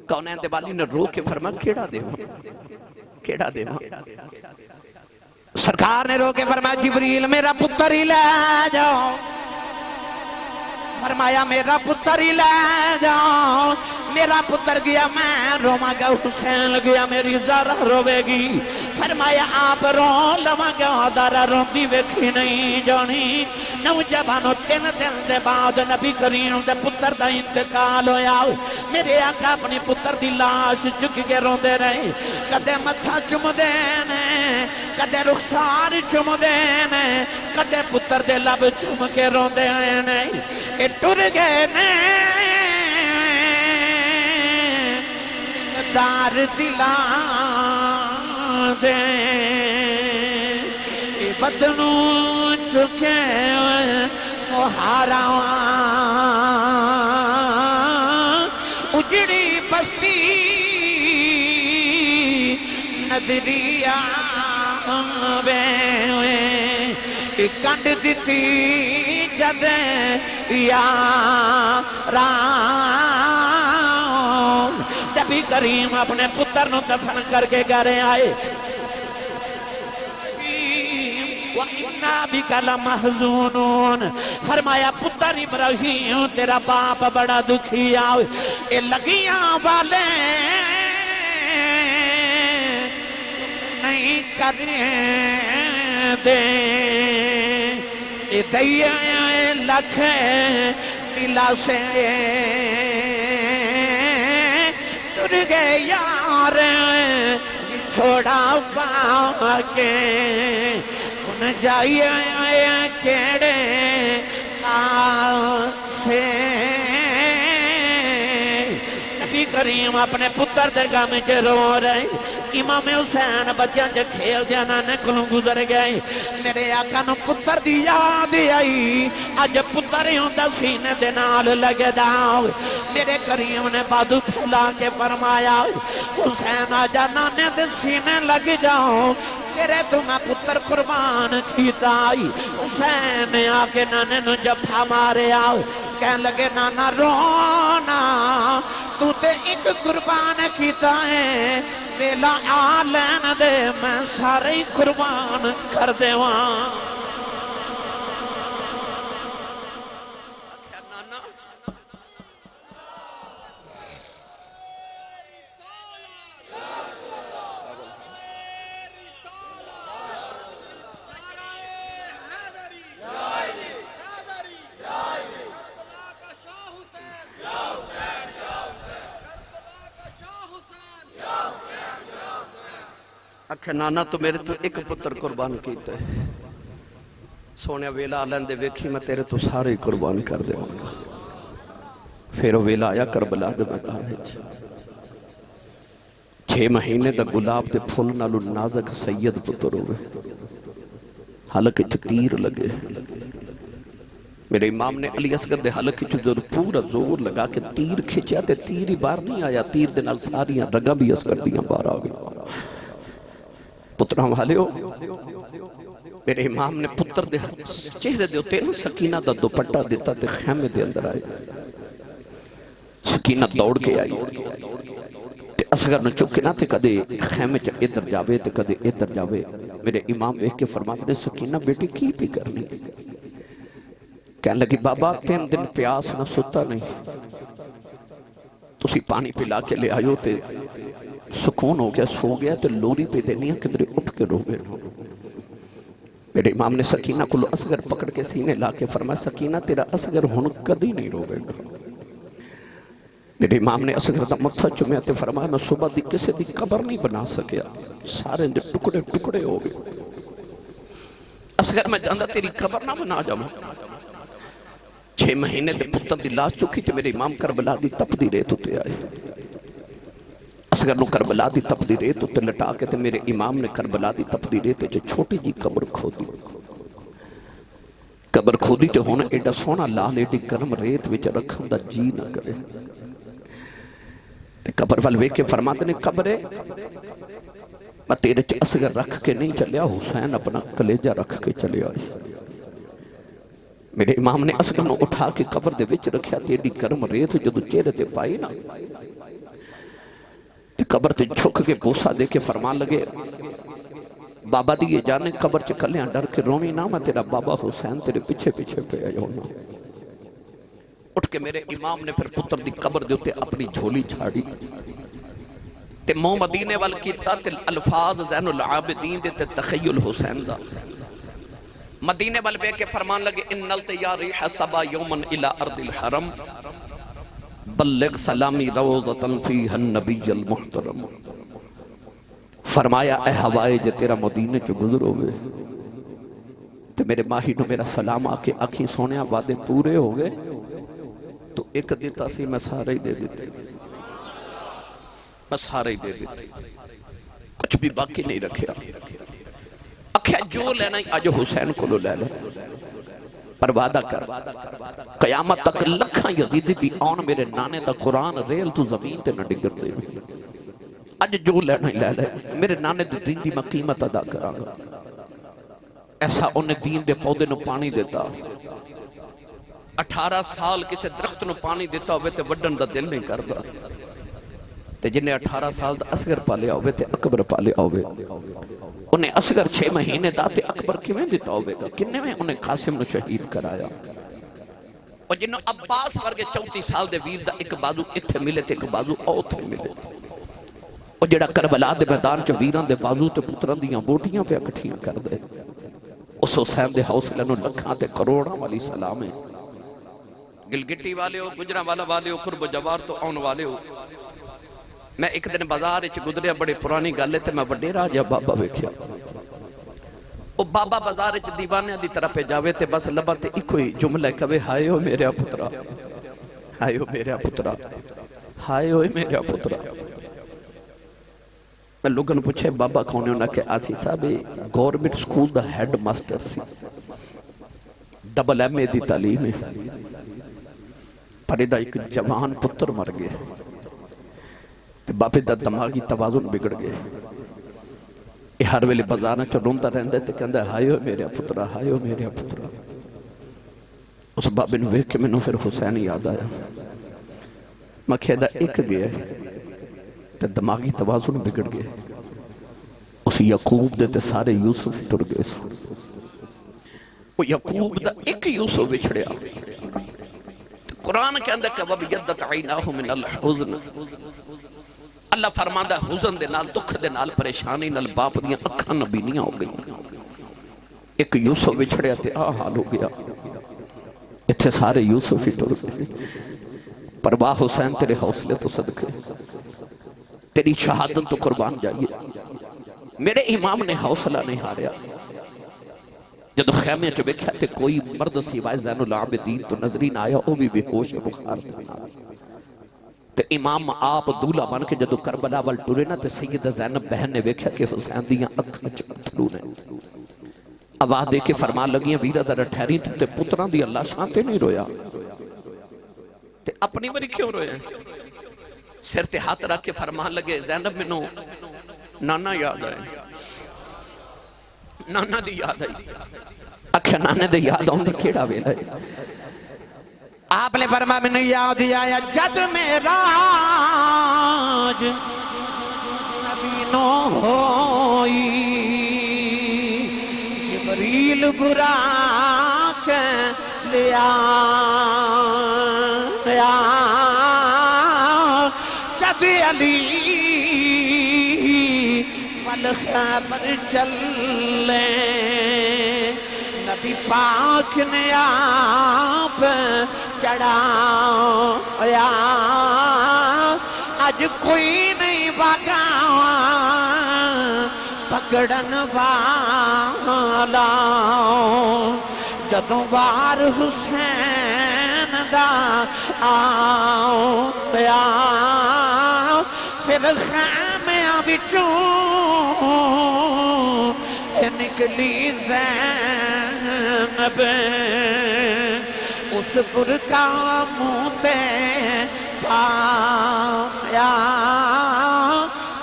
کونین دے والی نے رو کے فرما کیڑا دے ماں کیڑا دے ماں؟ سرکار نے رو کے فرمایا جبریل میرا پتر ہی لے جاؤ، فرمایا میرا پتر ہی لے جاؤ، میرا پتر گیا میں روما گا، حسین گیا میری زارہ روے گی، فرمایا آپ رو لوا گا، دارہ روندی ویکھی نہیں جانی۔ نوجوانوں 3 دن دے بعد نبی کریم دے پتر دا انتقال ہویا، میرے آقا اپنی پتر دی لاش چک کے روندے رہے، کدے متھا چم دینے، کدے رخسار چم دینے، کدے پتر دے لب چم کے روندے آئے، اے ٹر گئے نے دار دلان دے، اے بدنو چکے مہاراں، اجڑی بستی ندریاں بے کنڈ دیتی جدے یاران۔ نبی کریم اپنے پتر نو دفن کر کے گھرے آئے، وَإِنَّا بِكَ لَمَحْزُونُونَ، فرمایا پتر ابراہیم تیرا باپ بڑا دکھی آئے، اے لگیاں والے نہیں کریں دے، اے دیا لکھے دلا سے ٹر گئے یار چھوڑا پا کے، ہن جائیے کیڑے پاسے نبی کریم اپنے پتر دے غم وچ رو رہے امام حسین بچیاں جے کھیل دیا نانے کلوں گزر گئے میرے آقا نو پتر دی یاد آئی اج پتر ہوں دا سینے دے نال لگے داؤ میرے کریم نے بادو پھلا کے فرمایا حسین آجا نانے دے سینے لگ جاؤ تیرے تو میں پتر قربان کیتا آئی حسین آکے نانے نو جفا مارے آؤ کہنے لگے نانا رونا تو تے ایک قربان کیتا ہے ویلا آلین دے میں سارے ہی قربان کر دے وہاں آکھے نانا تو میرے تو ایک پتر قربان کیتا ہے سونے ویلا آلین دے ویکھی میں تیرے تو سارے قربان کر دے ہوں پھر ویلا آیا کربلا دے میدان 6 مہینے دا گلاب دے پھول نالو نازک سید پتر ہوئے حلق تیر لگے میرے امام نے علی اصغر دے حلق جو پورا زور لگا کہ تیر کھچیا تے تیر ہی بار نہیں آیا تیر دے نال ساریاں رگا بھی اصغر دیاں بار آگئے پتران والے ہو میرے امام نے پتر دے چہرے دے ہوتے ہیں سکینہ دا دوپٹا دیتا تے خیمے دے اندر آئے سکینہ دوڑ کے آئی تے اصغر نے چکے نہ تے کدے خیمے چا ادھر جاوے تے کدے ادھر جاوے میرے امام ایک کے فرماتے نے سکینہ بیٹی کی بھی کرنی کہنے لگی بابا 3 دن پیاس نہ ستا نہیں تسی پانی پلا کے لے آئیو تے سکون ہو گیا سو گیا تے لوری پہ دینی ہے کدھر اٹھ کے رو گئے میرے امام نے سکینہ کو اصغر پکڑ کے سینے لا کے فرمایا سکینہ تیرا اصغر ہن کدی نہیں رو گئے میرے امام نے اصغر دا متھا چومیا تے فرمایا میں صبح دی کسے دی قبر نہیں بنا سکیا سارے دے ٹکڑے ٹکڑے ہو گئے اصغر میں جاندہ تیری قبر نہ بنا جاؤں 6 مہینے دے پتر دی لاش چکی تے میرے امام کربلا دی تپ دی ریت ہوتے آئے اصغر نو کربلا دی تپ دی ریت ہوتے لٹا کے تے میرے امام نے کربلا دی تپ دی ریت جو چھوٹی جی قبر کھودی تے ہونا ایڈا سونا لال ایڈی گرم ریت وچ رکھن دا جی نہ کرے تے قبر والوے کے فرماتے نے قبرے میں تیرے چ اصغر رکھ کے نہیں چلیا حسین اپنا کلیجہ رکھ کے چلے آئی میرے امام نے اصغر نو اٹھا کے قبر دے وچ رکھیا تے ایڈی گرم ریت جو چہرے تے پائی نا تے قبر تے چھک کے بوسا دے کے فرمان لگے بابا دی یہ جانے قبر چکلیاں ڈر کے رومی نا میں تیرا بابا حسین تیرے پیچھے پیچھے پہ آیا ہونا اٹھ کے میرے امام نے پھر پتر دی قبر دے ہوتے اپنی جھولی چھاڑی تے مو مدینے والکیتا تے الفاظ زین العابدین دے تے تخیل حسین دا مدینے والبے کے فرمان لگے انلت یا ریح سبا یومن الى ارض الحرم بلغ سلامی روزتن فیہ النبی المحترم فرمایا اے ہوائے جے تیرا مدینے چو گزر ہوئے تو میرے ماہی نو میرا سلام آکے آنکھیں سونے وعدے پورے ہو گئے تو ایک دیتا سی میں سارے ہی دے دیتے میں سارے ہی دے دیتے کچھ بھی باقی نہیں رکھیا اکھیا جو لینا ہی آج حسین کو لے لے پر وعدہ کر قیامت تک لکھاں یزیدی بھی آن میرے نانے دا قرآن ریل تو زمین تے نہ ڈگر دے اج جو لینا ہی لے لے میرے نانے دے دین دی میں قیمت ادا کرانگا ایسا انہیں دین دے پودے نو پانی دیتا 18 سال کسے درخت نو پانی دیتا ہوئے تے وڈن دا دل نہیں کردا تے جنہیں 18 سال دا اصغر پالیا ہوئے تے اکبر پالیا ہوئے انہیں اصغر 6 مہینے دا تے اکبر کیویں دیتا ہوئے گا کننے میں انہیں قاسم نو شہید کرایا اور جنہوں عباس ورگے 34 سال دے ویر دا ایک بازو اتھے ملے تے ایک بازو اوتھے ملے اور جڑا کربلا دے میدان چ ویران دے بازو تے پتران دیاں بوٹیاں پہ اکٹھیاں کر دے اس حسین دے حوصلے نو لکھاں تے کروڑاں والی سلام ہے گلگٹی والے ہو گجرہ والا والے ہو قرب جوار تو آن والے ہو میں ایک دن بازار وچ گزریا بڑے پرانی گل ہے تے میں وڈیرا جا بابا ویکھیا او بابا بازار وچ دیوانے دی طرح پہ جاوے تے بس لبا تے ایک ہی جملہ کہے ہائے او میرا پترا، ہائے او میرا پترا، ہائے او میرا پترا۔ میں لوگوں نے پوچھے بابا کون ہے؟ انہوں نے کہا آسی صاحب گورنمنٹ سکول دا ہیڈ ماسٹر سی، ڈبل ایم اے دی تعلیم ہے، پر دا ایک جوان پتر مر گئے تے باپے دا دماغی توازن بگڑ گئے۔ یہ ہر ویلے بازارہ چو رونتا رہندے تے کہندے ہائے او میرا پترا، ہائے او میرا پترا۔ اس بابے نے ویکھ کے میں نے پھر حسین یاد آیا، میں کہدا ایک گیا تے دماغی توازن بگڑ گئے۔ اس یعقوب دے تے سارے یوسف ٹر گئے سن۔ وہ یعقوب دا ایک یوسف بچھڑیا۔ قرآن کے اندر کہ وَبِيَدَّتْ عَيْنَاهُ مِنَ الْحُزْنِ، اللہ فرماندہ حزن دے نال، دکھ دے نال، پریشانی نال باپ دیاں اکھاں نبینیاں ہو گئی۔ ایک یوسف بچھڑیا تے حال ہو گیا، اتھے سارے یوسف ہی ٹر گئے۔ پرواہ حسین تیرے حوصلے تو صدقے، تیری شہادت تو قربان جائیے۔ میرے امام نے حوصلہ نہیں ہاریا، جدو خیمے چو بیکھا تے کوئی مرد سوائے زین العابدین تو نظری نہ آیا، وہ بھی بے ہوش بخار تھا۔ تے امام آپ دولہ بن کے جدو کربلا وال ٹورے نا تے سیدہ زینب بہن نے بیکھا کہ حسین دیاں اکھاں چکتلو نے۔ آواز دے کے فرمان لگیاں ویرہ در ٹھہری تے پتران دی اللہ شانتے نہیں رویا تے اپنی بری کیوں رویا؟ سر تے ہاتھ رکھ کے فرمان لگے زینب منو نانا یاد آئے، نانا دی یاد آئی۔ اکھا نانے دے یاد آؤں دے کیڑا ویلا ہے؟ آپ نے فرما میں نے یاد آیا جد میرا آج نبی نو ہوئی، جبریل برا کے لیا جد علی والخبر چلے، نبی پاک نے آپ چڑھایا، آج کوئی نہیں بھاگا پکڑن والا، جدوں بار حسین دا آیا، پھر خیمیاں بچوں نکلی زینب، اس برکا موتے پایا،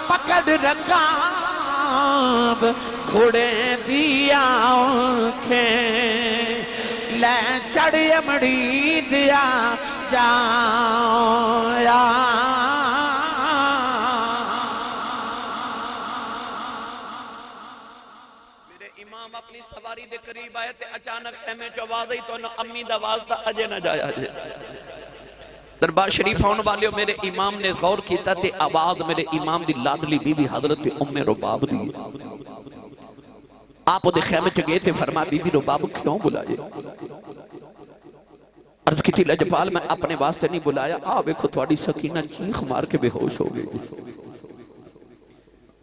پکڑ رکاب گھوڑے دیا آنکھیں، لے چڑھ امڑی دیا جایا۔ اپنی سواری دے قریب آئے تے اچانک خیمے جو آواز آئی تو امی دا واسطہ اجے نہ جایا جے۔ دربار شریف آن والیوں میرے امام نے غور کیتا تے آواز میرے امام دی لاڈلی بی بی حضرت ام رباب دی۔ آپ دے خیمے چ گئے تے فرما بی بی رباب کیوں بلائے؟ عرض کی تھی لجپال میں اپنے واسطے نہیں بلایا، ویکھو تھوڑی سکینہ چیخ مار کے بے ہوش ہو گئی۔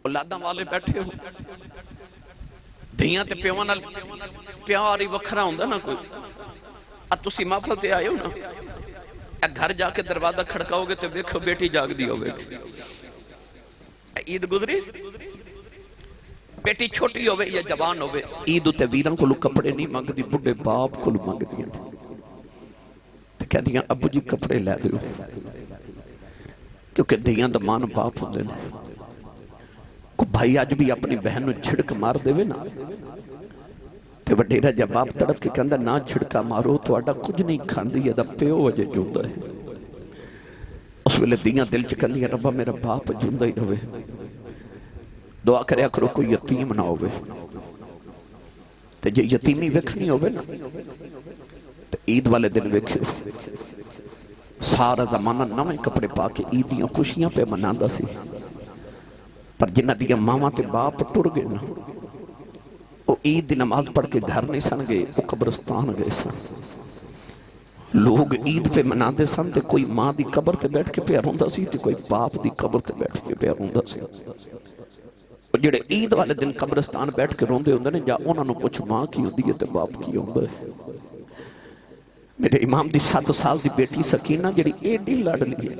اولاداں والے بیٹھے ہو، دھیاں تے پیوان پیاری وکھرا ہوندہ نا کوئی، تسی محفل تے آئے ہو نا، گھر جا کے دروازہ کھڑکاؤ گے تو دیکھو بیٹی جاگ دی ہو بیٹی، عید گزری، بیٹی چھوٹی ہوئے یا جوان ہوئے، عید تے ویران کو لو کپڑے نہیں مانگ دی، بڑھے باپ کو لو مانگ دیا تو کہہ دیا ابو جی کپڑے لے دیو، کیونکہ دیاں دمان باپ ہوندے نا۔ کو بھائی آج بھی اپنی بہن نو چھڑک مار دے وے نا تے وڈیرا جب آپ طرف کے کندہ نہ چھڑکا مارو تو آڈا کچھ نہیں کھاندی ہے دا پیو وجہ جوندہ ہے۔ اس ویلے دیاں دل چکندی ہے ربا میرا باپ جوندہ ہی روے، دعا کریا کرو کوئی یتیم نہ ہوئے، تے جے یتیمی ویکھنی ہوئے نا تے عید والے دن ویکھے سارا زمانہ نویں کپڑے پاکے عیدیاں خوشیاں پہ مناندہ سی، پر جنہ دیا ماما تے باپ ٹر گئے نا، وہ عید دی نماز پڑھ کے گھر نہیں سن گئے، وہ قبرستان گئے سن۔ لوگ عید پہ منا دے سن تے کوئی ماں دی قبر تے بیٹھ کے پیار ہوندہ سی تے کوئی باپ دی قبر تے بیٹھ کے پیار ہوندہ سی۔ جڑے عید والے دن قبرستان بیٹھ کے روندے ہوندے نے جا انہاں نوں پوچھ ماں کی ہوندی ہے تے باپ کی ہوندا ہے۔ میرے امام دی 7 سال دی بیٹی سکینہ جڑی ایڈی لاڈلی ہے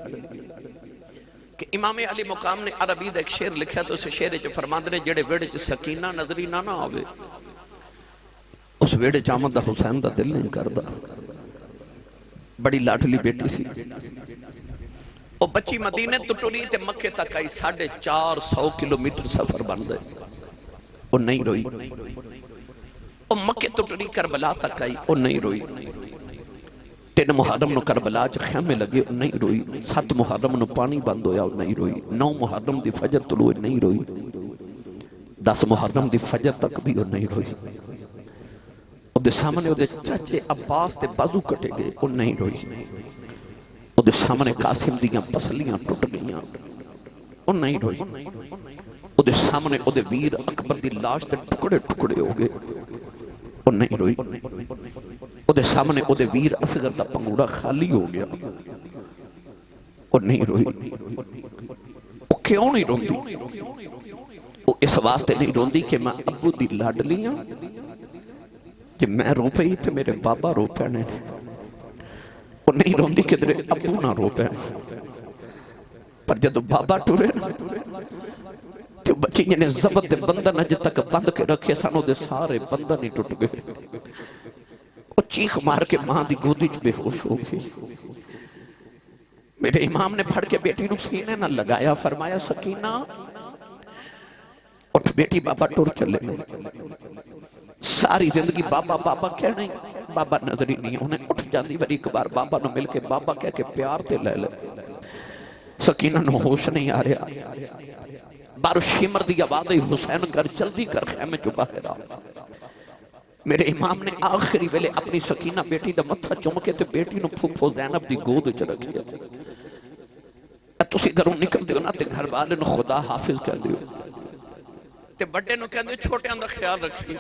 کہ امام علی مقام نے عربی دا ایک شعر لکھا تو اس شعر وچ فرماندے نے جڑے ویڑے وچ سکینہ نظری نہ آوے اس ویڑے وچ آمد دا حسین دا دل نہیں کردا۔ بڑی لاڈلی بیٹی سی، وہ بچی مدینے تو ٹری تے مکے تک آئی 450 کلومیٹر سفر بن گئے، وہ نہیں روئی۔ وہ مکے تو ٹری کربلا تک آئی، وہ نہیں روئی۔ 3 محرم نو کربلا چ خیمے لگے، وہ نہیں روئی۔ 7 محرم نو پانی بند ہویا، وہ نہیں روئی۔ 9 محرم دی فجر طلوع نہیں روئی۔ 10 محرم دی فجر تک بھی وہ نہیں روئی۔ وہ دے سامنے وہ دے چاچے عباس دے بازو کٹے گئے، وہ نہیں روئی۔ وہ دے سامنے قاسم دیاں پسلیاں ٹوٹ گئیاں، وہ نہیں روئی۔ وہ دے سامنے وہ دے ویر اکبر دی لاش دے ٹکڑے ٹکڑے ہو گئے، وہ نہیں روئی۔ وہ دے سامنے وہ دے ویر اصغر دا پنگوڑا خالی ہو گیا، وہ نہیں روئی۔ وہ کیوں نہیں روندی؟ وہ اس واسطے نہیں روندی کہ میں ابو دی لاڈلی ہاں، کہ میں رو پئی تے میرے بابا رو پینے۔ وہ نہیں روندی کہ تیرے ابو نہ رو پینے، پر جدو بابا ٹورے نا تو بچی نے زبط دے بندن اج تک بند کے رکھے سانو دے سارے بندن ہی ٹوٹ گئے۔ وہ چیخ مار کے ماں دی گودی چ بے ہوش ہو گئی۔ میرے امام نے پھڑ کے بیٹی نو سینے نہ لگایا، فرمایا سکینہ اٹھ بیٹی، بابا ٹور چلے۔ ساری زندگی بابا بابا کہنے، بابا نظری نہیں ہونے، اٹھ جاندی وری ایک بار بابا نو مل کے بابا کہہ کے پیار تے لے لے۔ سکینہ نو ہوش نہیں آ رہا، بارو شمر دی آواز حسین کر جلدی کر خیمے چو باہر آ۔ میرے امام نے آخری ویلے اپنی سکینہ بیٹی دا متھا چمکے تے بیٹی نو پھوپھو زینب دی گود چ رکھیا۔ تسی گھروں نکل دیو نا تے گھر والے نو خدا حافظ کر دیو تے بڑے نو کہندے چھوٹے اندر خیال رکھی۔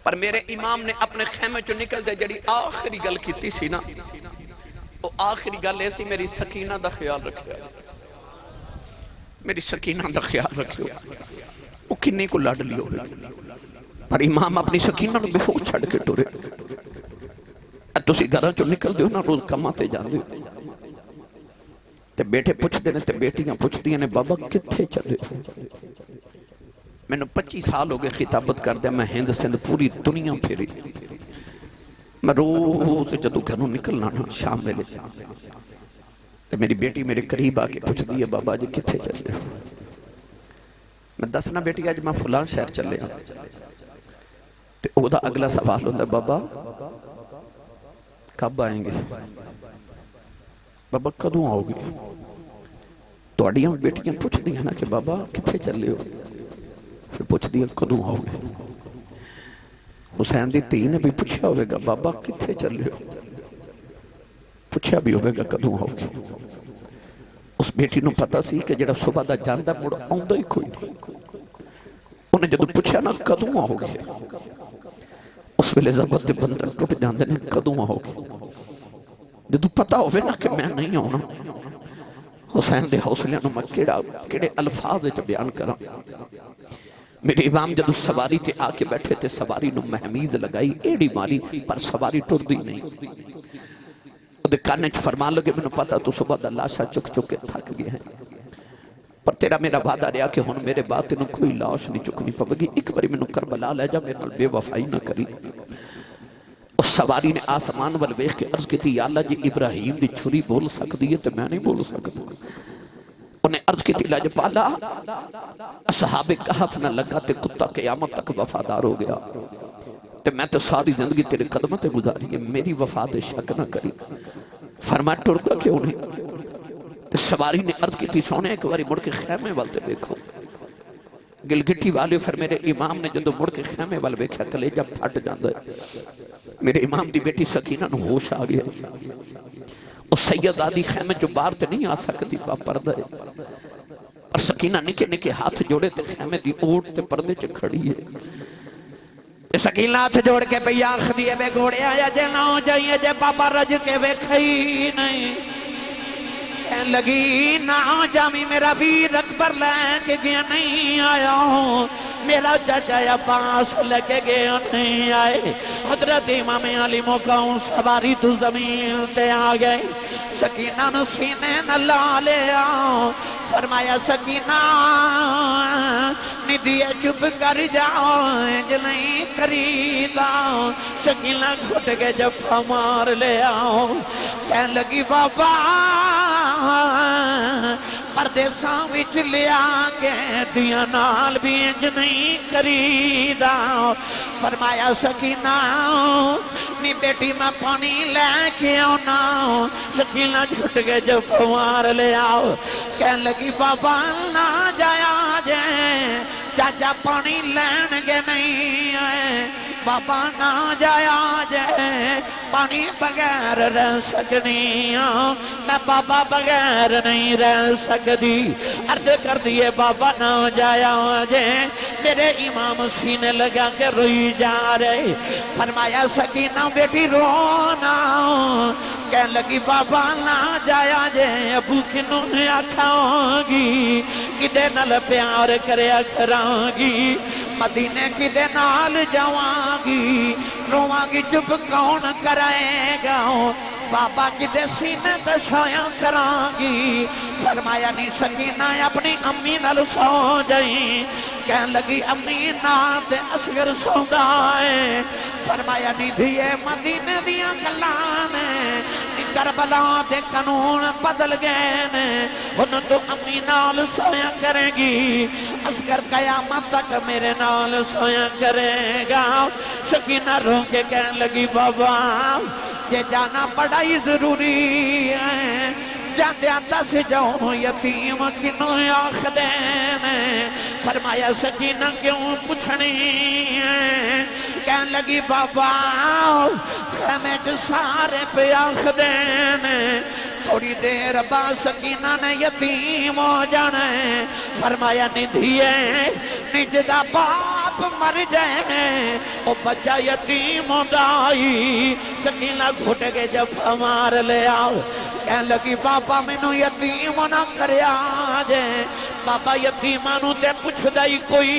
پر میرے امام نے اپنے خیمے چو نکل دے جڑی آخری گل کیتی سی نا، وہ آخری گل ایسی میری سکینہ دا خیال رکھیا، میری سکینہ دا خیال رکھیا۔ وہ کنے کو لاڈ لیو، پر امام اپنی سکینہ نو بے ہوش چھڑ کے ٹورے۔ تسی گھراں چو نکل دیو نا روز کماں تے جان دیو تے بیٹے پوچھ دینے تے بیٹیاں پوچھ دینے بابا کتھے چلے؟ میں نے 25 سال ہو گئے خطابت کر دیا، میں ہند سندھ پوری دنیا پھیری۔ میں روز جدو گھروں نکلنا نا شام میں لے تو میری بیٹی میرے قریب آکے پوچھ دی ہے بابا جی کتھے چلے؟ میں دسنا بیٹی آج میں فلان شہر چلے ہاں تو او دا اگلا سوال ہوتا ہے بابا کب آئیں گے؟ بابا کدوں آؤ گے؟ تو اڈیاں بیٹیاں پوچھ دی ہیں نا کہ بابا کتھے چلے ہو؟ پھر پوچھ دیا کدوں آؤ گے؟ حسین دی تھی نے بھی پوچھا ہوئے گا بابا کتھے چلے ہو؟ پوچھا بھی ہوئے گا کدوں آؤ گے؟ اس بیٹی نو پتا سی کہ جڑا صبح دا جاندہ مڑ آؤندہ ہی کوئی نہیں۔ انہیں جدو پوچھا نا کدوں آؤ گے؟ اس ویلے زبط دے بندر ٹوٹ جاندے نے کدوں آؤ گے؟ جدو پتا ہوئے نا کہ میں نہیں آؤنا، حسین دے حوصلے نو میں کیڑے الفاظ اچھ بیان کرا۔ میرے امام جدو سواری تے آکے بیٹھے تے سواری نو محمید لگائی ایڈی ماری پر سواری ٹر دی نہیں۔ دے کانے چھ فرمان لگے میں نے پتا تو صبح دا لاشا چک چک کے تھک گئے ہیں، پر تیرا میرا وعدہ رہا کہ ہن میرے بات انہوں کوئی لاش نہیں چکنی پوگی، ایک باری میں نے کربلا لے جا میرے بے وفائی نہ کری۔ اس سواری نے آسمان والویخ کے عرض کی تھی یا اللہ جی ابراہیم دی چھری بول سکتی ہے تو میں نہیں بول سکتا۔ انہیں عرض کی تھی لاج پالا اصحاب کہف نہ لگا تے کتا قیامت تک وفادار ہو گیا تے میں تو ساری زندگی تیرے قدمت گزاری ہے، میری وفات شک نہ کری۔ فرمایا ٹرتا کیوں نہیں؟ تے سواری نے عرض کی تھی سونے ایک باری مڑ کے خیمے والتے دیکھو۔ گلگٹی والے پھر میرے امام نے جدو مڑ کے خیمے والے بیکھا کلیجہ پھٹ جاندہ ہے۔ میرے امام دی بیٹی سکینہ نو ہوش آ گیا، اور سید آدھی خیمے جو بار تے نہیں آ سکتی با پردہ ہے، اور سکینہ نکے نکے ہاتھ جوڑے تے خیمے دی اوٹ تے پردے چے کھڑی ہے۔ سکینہ ہاتھ جوڑ کے پہ آخ دیئے بے گھوڑے آیا جے نہ ہو جائیے جے بابا رج کے بے کھئی نہیں، کہنے لگی نہ جامی میرا ویر اکبر لے کے گیا نہیں آیا ہوں، میرا چاچا عباس لے کے گیا نہیں آئے۔ حضرت امام علی موقعوں سواری تو زمین تے آ گئے، سکینہ نو سینے نہ لا لے آؤ، فرمایا سکینہ ندیے چپ کر جاؤ انج نہیں کریدا، سکینہ گھٹ کے جفا مار لے آؤ، کہنے لگی بابا پردیساں وچ لیا کے دیا نال بھی انج نہیں کریدا، فرمایا سکینہ نی بیٹی میں پانی لے کے آنا، سکینہ جھٹ کے جفا مار لے آؤ، کہنے لگی بابا نہ جایا جائے چاچا پانی لین گے نہیں آئے، بابا نہ جایا جائے پانی بغیر رہ سکنی ہوں، میں بابا بغیر نہیں رہ سکتی، عرض کر دیے بابا نہ جایا جائے، میرے امام سینے لگا کے روئی جا رہے، فرمایا سکینہ بیٹی رونا، کہنے لگی بابا نہ جایا جائے ابو کنوں نے آکھاں گی، کدے نال پیار کریا کراں گی، مدینے کدے نال جاواں گی، رواں گی چپ کون کرائے گا، بابا کدے سینے تے چھایا کراں گی، فرمایا نہیں سکینہ اپنی امی نال سو جائیں، کہنے لگی امی نال تے اصغر سوندا ہے، فرمایا نہیں دھیے مدینے دیاں گلانے، کربلا دے قانون بدل گئے نے، انہوں تو امی نال سویا کرے گی، اصغر قیامت تک میرے نال سویا کرے گا، سکینہ رو کے کہنے لگی بابا یہ جانا بڑا ہی ضروری ہے، جاندے دس جاؤں یتیم کنوں آخ دینے، فرمایا سکینہ کیوں پوچھنی ہے، کہنے لگی بابا خیمے جو سارے پہ آخ دینے، تھوڑی دیر بعد سکینہ نے یتیم ہو جانے، فرمایا ندھیے نجدہ باپ مر جائے او بچہ یتیم ہو دائی، سکینہ گھٹ کے جب ہمار لے آؤ، کہنے لگی بابا میں نو یتیم نہ کرے آجے، بابا یتیمانو تے پوچھ دائی کوئی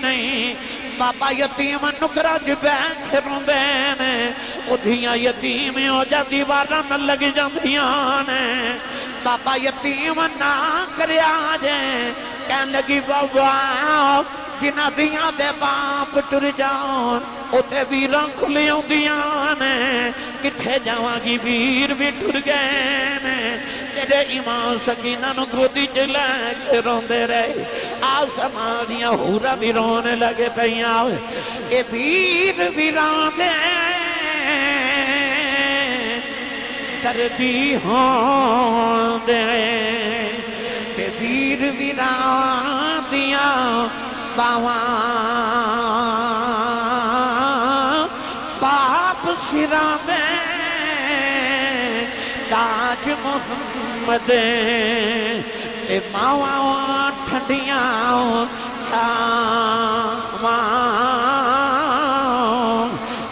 نہیں، بابا یتیم نکرج بیٹھ روندے، ادھیاں یتیم ہو جا دیواراں نہ لگ جاندیاں نے، بابا یتیم نہ کرے آجے، کہنے لگی بابا جنہ دیاں دے باپ ٹر جاؤں اتے ویراں کھلیوں دیاں نے، کتھے جاواں گی ویر بھی ٹر گئے نے، میرے ایمان سکینہ نو گودی چلے کے روندے رہے، آسمان دیاں ہورا بھی رونے لگے پیاں، کہ ویر ویراں دے دردی ہوں دے، کہ ویر ویراں دیاں باواں باپ سراں میں تاج محمد تے ماواں ٹھنڈیاں چھاواں،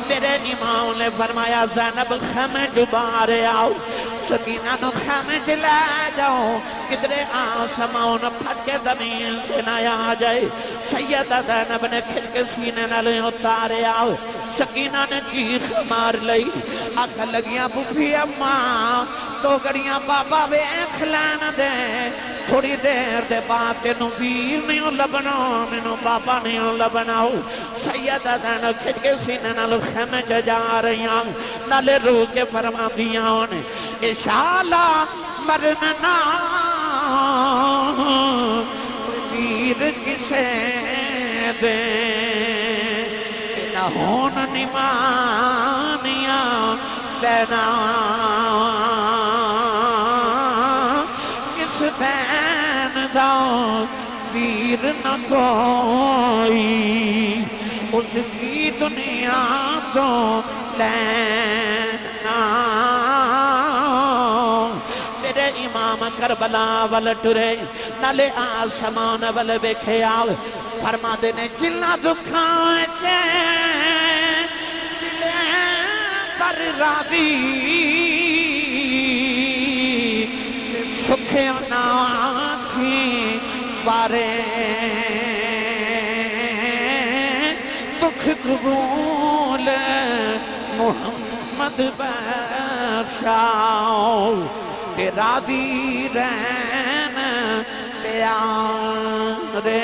میرے امام نے فرمایا زینب خیمے جبارے آؤ، سکینہ نو خیمے جلے جاؤ، کدرے آسمان پھٹ کے زمین تے نہ آ جائے، سیدہ زینب نے کھچ کے سینے نہ لے اتارے آؤ، سکینہ نے چیخ مار لئی، آکھا لگیاں بھوپی اماں دو گڑیاں بابا ویکھ لین دے، تھوڑی دیر دے بعد تینوں ویر نہیں لبنا، مینوں بابا نہیں لبنا، سیدہ زینب کھچ کے سینے نہ خیمے چ جا رہیاں، نالے رو کے فرما دیاں نے، انشاءاللہ مرنا ویر کسے دے، نہ ہون نمانیاں بینا، کس بین دا ویر نہ کوئی، اس کی دنیا تو لینا، میرے امام کربلا وال ٹرے، نالے آسمان وال بیکھے آؤ، فرما دینے جلنا دکھائیں دلیں پر راضی، سکھ سارے دکھ قبول محمد بخشاؤ کہ راضی رہن پیارے